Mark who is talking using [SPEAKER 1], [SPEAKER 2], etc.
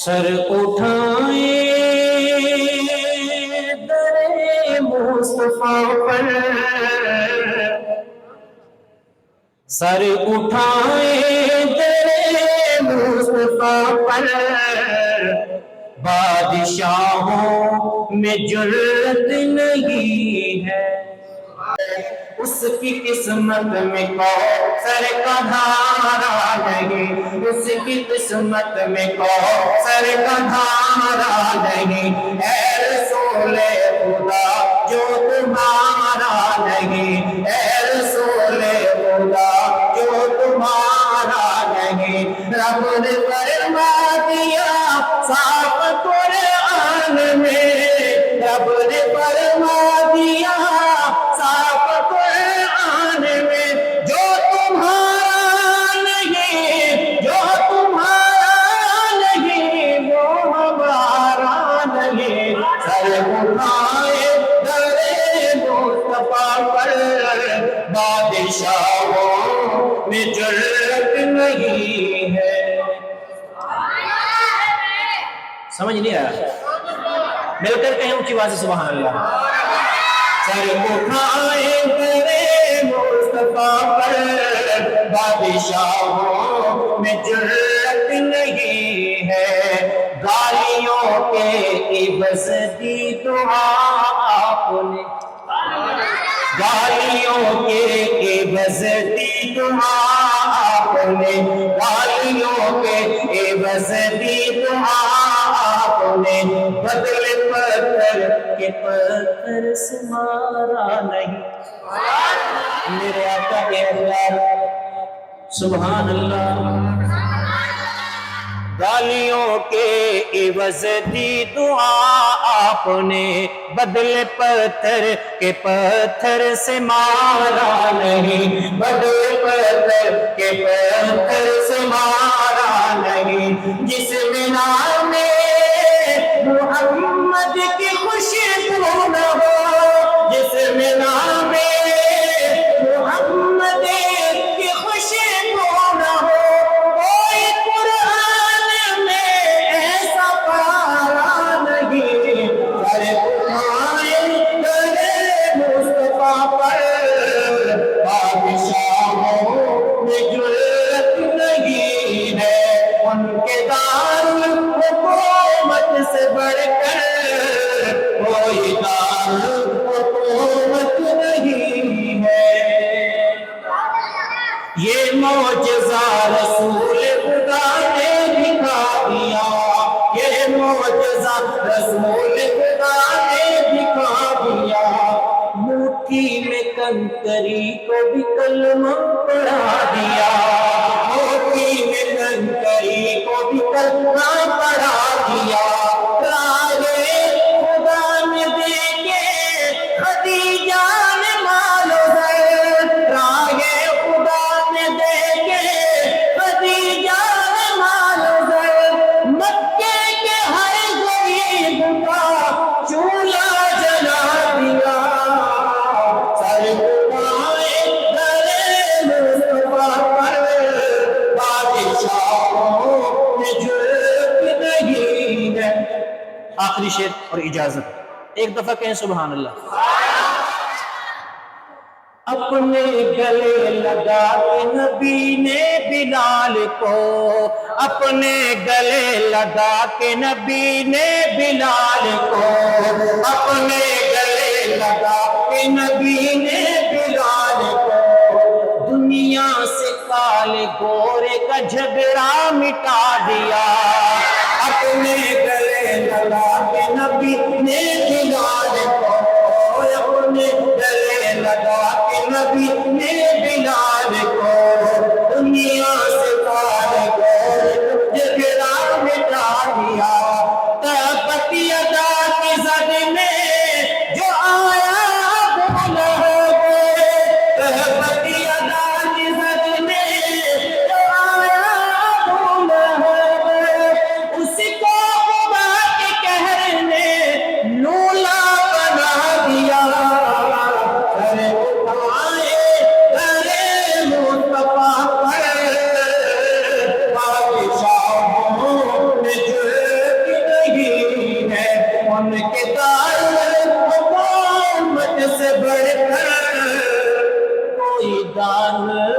[SPEAKER 1] سر اٹھائے در مصطفیٰ پر، سر اٹھائے در مصطفیٰ پر، بادشاہوں میں جرت نہیں ہے، اس کی قسمت میں کوثر کا دھارا نہیں، اس کی قسمت میں کوثر کا دھارا نہیں، اے رسول خدا جو تمہارا نہیں، اے رسول خدا جو تمہارا نہیں، رب نے فرما دیا صاف قرآن میں، رب نے فرما دیا صاف قرآن میں، جو تمہارا نہیں، جو تمہارا نہیں وہ ہمارا نہیں، سر اٹھائے در مصطفیٰ پر، بادشاہوں میں جرت نہیں ہے۔ سمجھ نہیں آیا؟ مل کر کہیں اونچی آواز سے سبحان اللہ۔ سر اٹھائے در مصطفیٰ پر، بادشاہوں میں جرت نہیں ہے، گالیوں کے عوض دی دعا آپ نے، گالیوں کے عوض دی دعا آپ نے، گالیوں کے عوض دی دعا آپ نے، بدلے پتھر کے پتھر سے مارا نہیں، میرے آقا کے اللہ سبحان اللہ۔ گالیوں کے عوض دی دعا آپ نے، بدلے پتھر کے پتھر سے مارا نہیں، بدلے پتھر کے پتھر سے مارا نہیں، جس مینار میں محمد کی خوشبو نہ ہو، جس مینار میں محمد کی خوشبو نہ ہو، کوئی قرآن میں ایسا پارا نہیں، سر اٹھائے در مصطفیٰ پر، بادشاہوں میں جرت نہیں ہے، ان کے دارالحکومت سے بڑھ کر کوئی دارالحکومت نہیں ہے۔ یہ معجزہ رسول خدا نے دکھا دیا، یہ معجزہ رسول خدا نے دکھا دیا، مٹھی میں کنکری کو بھی کلمہ پڑھا دیا، مٹھی میں کنکری کو بھی کلمہ پڑھا دیا، رائے خدا میں دے کے خدیجہ نے مالو ہے، رائے خدا میں دے کے خدیجہ نے مالو ہے، مکے کے ہر غریب کا چولہا جلا دیا، سر اٹھائے در مصطفیٰ پر، بادشاہوں میں جرت نہیں ہے۔ آخری شعر اور اجازت، ایک دفعہ کہیں سبحان اللہ۔ اپنے گلے لگا کے نبی نے بلال کو، اپنے گلے لگا کے نبی نے بلال کو، اپنے گلے لگا کے نبی نے بلال کو، دنیا سے کالے گورے کا جھگڑا مٹا دیا، اپنے گلے لگا کے نبی نے بلال کو، اپنے گلے لگا کے نبی نے بلال کو، دنیا سے کالے گورے کا جھگڑا مٹا دیا، تابت یدا کی زد میں جو آیا بھول گئے، تابت یدا کی زد میں جو آیا بھول گئے، دار حکومت سے بڑھ کر کوئی دار